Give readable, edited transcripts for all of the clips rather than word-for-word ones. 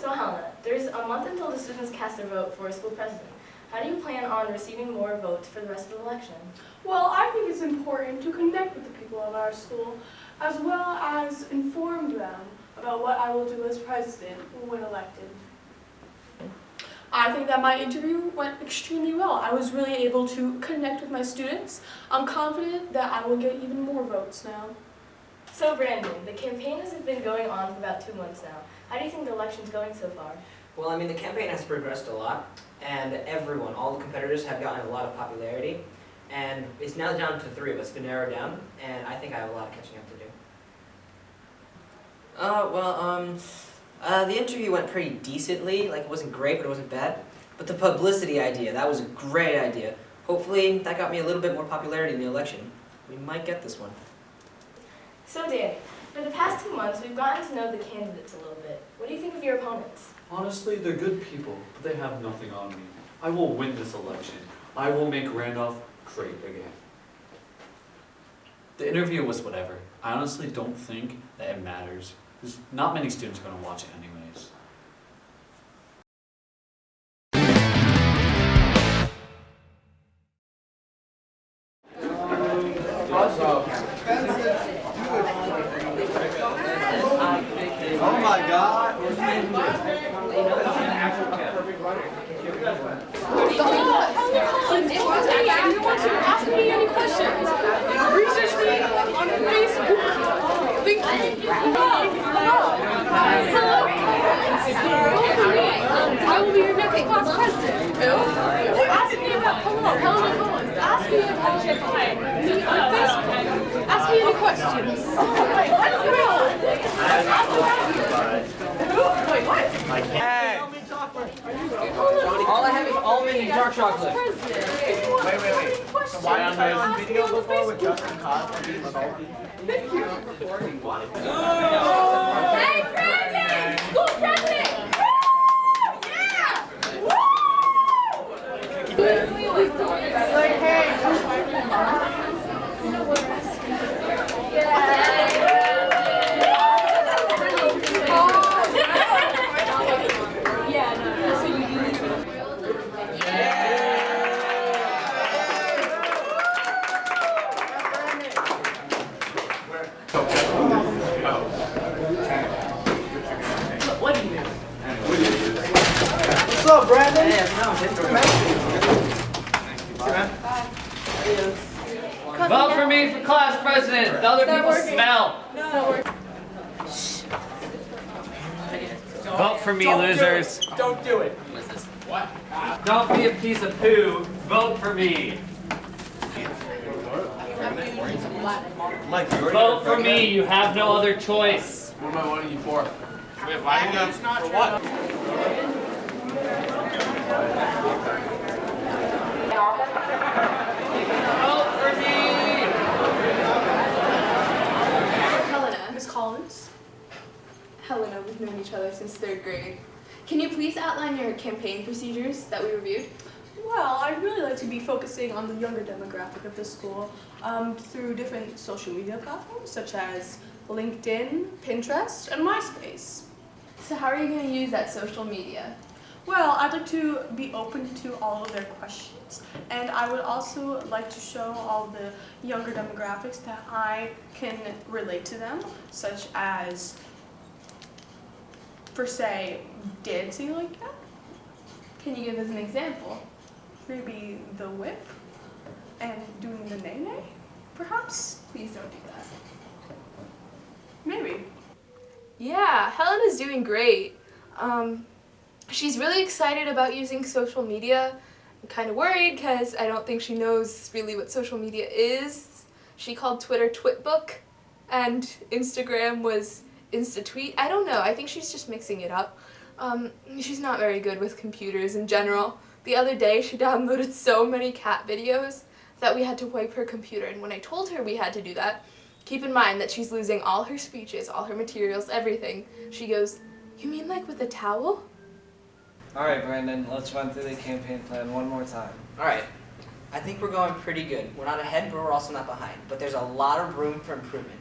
So Helena, there's a month until the students cast their vote for a school president. How do you plan on receiving more votes for the rest of the election? Well, I think it's important to connect with the people of our school, as well as inform them about what I will do as president when elected. I think that my interview went extremely well. I was really able to connect with my students. I'm confident that I will get even more votes now. So Brandon, the campaign has been going on for about 2 months now. How do you think the election's going so far? Well, I mean, the campaign has progressed a lot, and everyone, all the competitors have gotten a lot of popularity, and it's now down to 3 of us to narrow down, and I think I have a lot of catching up to do. The interview went pretty decently. Like, it wasn't great, but it wasn't bad. But the publicity idea, that was a great idea. Hopefully, that got me a little bit more popularity in the election. We might get this one. So Danny, for the past 2 months, we've gotten to know the candidates a little bit. What do you think of your opponents? Honestly, they're good people, but they have nothing on me. I will win this election. I will make Randolph great again. The interview was whatever. I honestly don't think that it matters. There's not many students going to watch it anyways. Oh my God! Anyone to ask me any questions? Research me on Facebook. Hello. I will be your next class president. Ask me about Helena. Ask me about Facebook. Ask me any questions. Wait, what's going on? Wait, what? Hey! All I have is almond and dark chocolate. Wait. So why was I on video before with Justin Cosby being salty? Thank you. Hey, president! School president! Yeah! Like, hey. What's up, Brandon? Vote for me for class president. The other people smell. Vote for me, losers. Don't do it. What? Don't be a piece of poo. Vote for me. Vote for me. You have no other choice. What am I voting you for? Wait, why are you for what? Vote for me. Helena. Miss Collins. Helena, we've known each other since 3rd grade. Can you please outline your campaign procedures that we reviewed? Well, I'd really like to be focusing on the younger demographic of the school through different social media platforms such as LinkedIn, Pinterest, and MySpace. So how are you going to use that social media? Well, I'd like to be open to all of their questions, and I would also like to show all the younger demographics that I can relate to them, such as, for say, dancing like that. Can you give us an example? Maybe the whip and doing the nay-nay, perhaps? Please don't do that. Maybe. Yeah, Helena's doing great. She's really excited about using social media. I'm kind of worried because I don't think she knows really what social media is. She called Twitter Twitbook and Instagram was Insta-tweet. I don't know, I think she's just mixing it up. She's not very good with computers in general. The other day she downloaded so many cat videos that we had to wipe her computer, and when I told her we had to do that, keep in mind that she's losing all her speeches, all her materials, everything. She goes, "You mean like with a towel?" Alright, Brandon, let's run through the campaign plan one more time. Alright, I think we're going pretty good. We're not ahead, but we're also not behind. But there's a lot of room for improvement.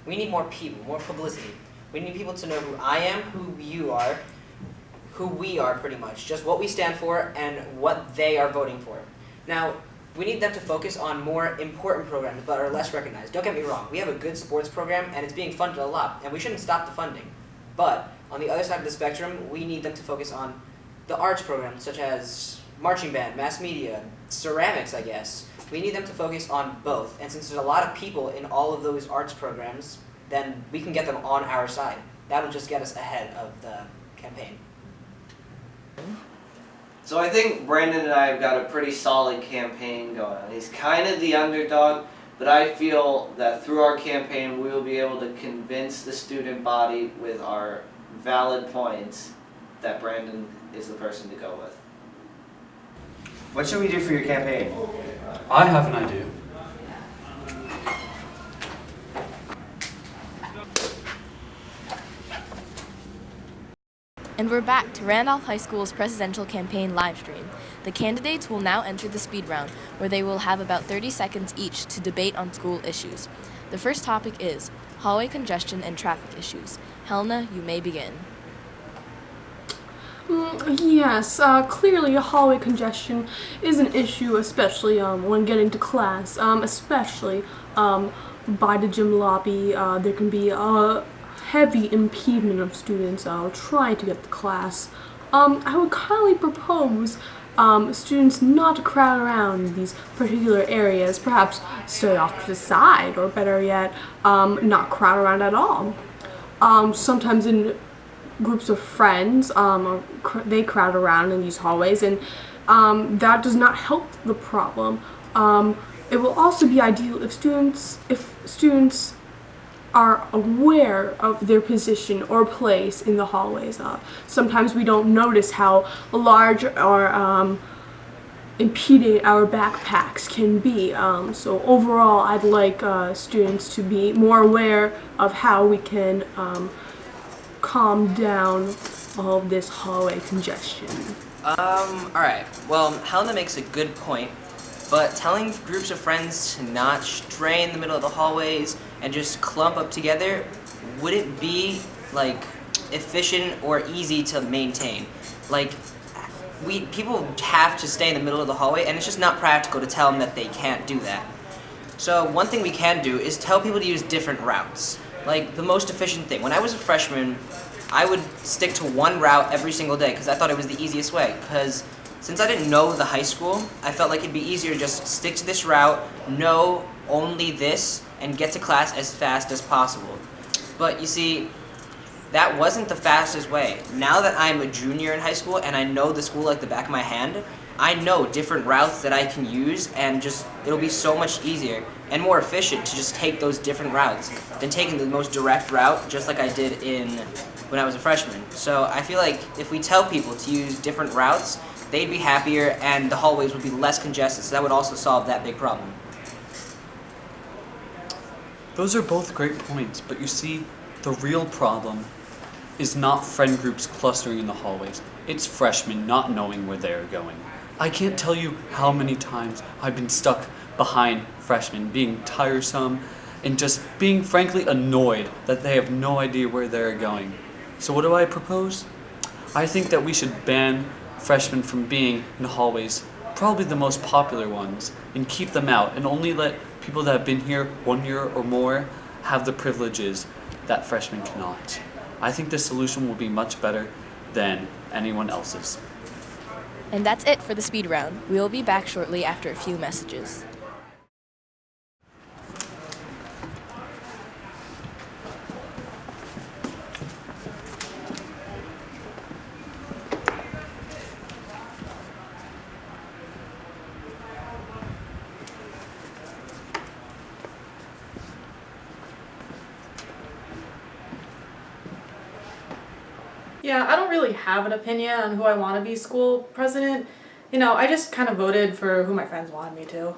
We need more people, more publicity. We need people to know who I am, who you are. who we are pretty much, just what we stand for and what they are voting for. Now, we need them to focus on more important programs but are less recognized. Don't get me wrong, we have a good sports program and it's being funded a lot, and we shouldn't stop the funding. But on the other side of the spectrum, we need them to focus on the arts programs such as marching band, mass media, ceramics, I guess. We need them to focus on both, and since there's a lot of people in all of those arts programs, then we can get them on our side. That'll just get us ahead of the campaign. So I think Brandon and I have got a pretty solid campaign going on. He's kind of the underdog, but I feel that through our campaign we will be able to convince the student body with our valid points that Brandon is the person to go with. What should we do for your campaign? I have an idea. And we're back to Randolph High School's presidential campaign livestream. The candidates will now enter the speed round, where they will have about 30 seconds each to debate on school issues. The first topic is hallway congestion and traffic issues. Helena, you may begin. Yes, clearly hallway congestion is an issue, especially when getting to class, especially by the gym lobby. There can be a heavy impediment of students trying to get to class. I would kindly propose students not to crowd around in these particular areas, perhaps stay off to the side, or better yet, not crowd around at all. Sometimes in groups of friends, they crowd around in these hallways, and that does not help the problem. It will also be ideal if students are aware of their position or place in the hallways. Sometimes we don't notice how large or impeding our backpacks can be. So overall, I'd like students to be more aware of how we can calm down all of this hallway congestion. Alright. Well, Helena makes a good point, but telling groups of friends to not stray in the middle of the hallways and just clump up together wouldn't be, like, efficient or easy to maintain. Like, people have to stay in the middle of the hallway, and it's just not practical to tell them that they can't do that. So one thing we can do is tell people to use different routes. Like, the most efficient thing. When I was a freshman, I would stick to one route every single day because I thought it was the easiest way. Because since I didn't know the high school, I felt like it'd be easier to just stick to this route, know only this, and get to class as fast as possible. But you see, that wasn't the fastest way. Now that I'm a junior in high school and I know the school like the back of my hand, I know different routes that I can use, and it'll be so much easier and more efficient to just take those different routes than taking the most direct route just like I did when I was a freshman. So I feel like if we tell people to use different routes, they'd be happier and the hallways would be less congested, so that would also solve that big problem. Those are both great points, but you see, the real problem is not friend groups clustering in the hallways. It's freshmen not knowing where they're going. I can't tell you how many times I've been stuck behind freshmen, being tiresome and just being frankly annoyed that they have no idea where they're going. So what do I propose? I think that we should ban freshmen from being in hallways, probably the most popular ones, and keep them out and only let people that have been here 1 year or more have the privileges that freshmen cannot. I think this solution will be much better than anyone else's. And that's it for the speed round. We will be back shortly after a few messages. Yeah, I don't really have an opinion on who I want to be school president. You know, I just kind of voted for who my friends wanted me to.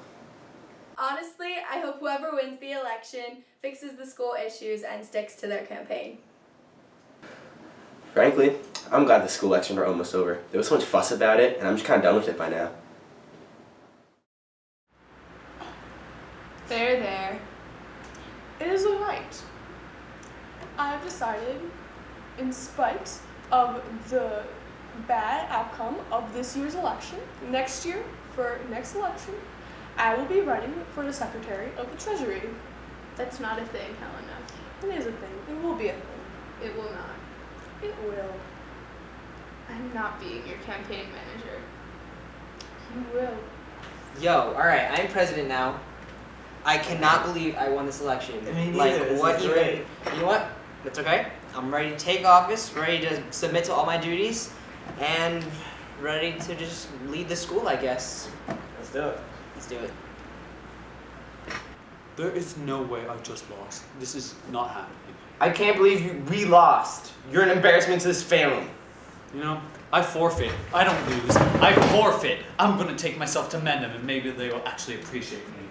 Honestly, I hope whoever wins the election fixes the school issues and sticks to their campaign. Frankly, I'm glad the school elections are almost over. There was so much fuss about it, and I'm just kind of done with it by now. There. It is alright. I've decided, in spite of the bad outcome of this year's election, next year, for next election, I will be running for the Secretary of the Treasury. That's not a thing, Helena. It is a thing. It will be a thing. It will not. It will. I'm not being your campaign manager. You will. Yo, alright, I'm president now. I cannot believe I won this election. Me neither, Like, this what is even? great. You know what? That's okay. I'm ready to take office, ready to submit to all my duties, and ready to just lead the school, I guess. Let's do it. Let's do it. There is no way I just lost. This is not happening. I can't believe we lost. You're an embarrassment to this family. You know, I forfeit. I don't lose. I forfeit. I'm gonna take myself to Mendham and maybe they will actually appreciate me.